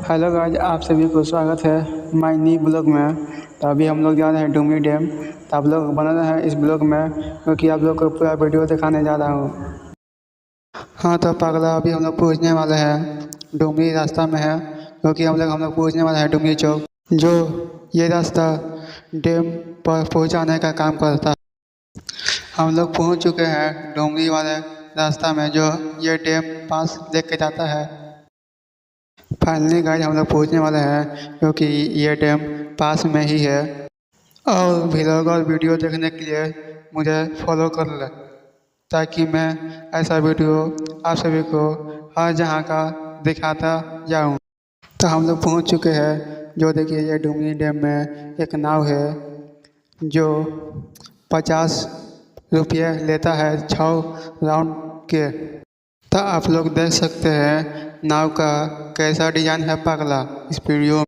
Hello guys, आप सभी को स्वागत है माय न्यू ब्लॉग में। तो अभी हम लोग जा रहे हैं डुमरी डैम। तो आप लोग बना रहे हैं इस ब्लॉग में, क्योंकि आप लोग को पूरा वीडियो दिखाने जा रहा हूँ। हाँ तो पागला, अभी हम लोग पहुँचने वाले हैं। डुमरी रास्ता में है, क्योंकि हम लोग पहुँचने वाले हैं डुमरी चौक। जो ये रास्ता डैम पर पहुँचाने का काम करता है। हम लोग पहुँच चुके हैं डुमरी वाले रास्ता में, जो ये डैम पास लेके जाता है। फाइनली गाइस, हम लोग पहुँचने वाले हैं, क्योंकि ये डैम पास में ही है। और व्लॉग और वीडियो देखने के लिए मुझे फॉलो कर ले, ताकि मैं ऐसा वीडियो आप सभी को हर जगह का दिखाता जाऊं। तो हम लोग पहुंच चुके हैं। जो देखिए, ये डुमरी डैम में एक नाव है, जो 50 रुपये लेता है 6 राउंड के। तो आप लोग देख सकते हैं नाव का कैसा डिजाइन है पागला इस वीडियो में।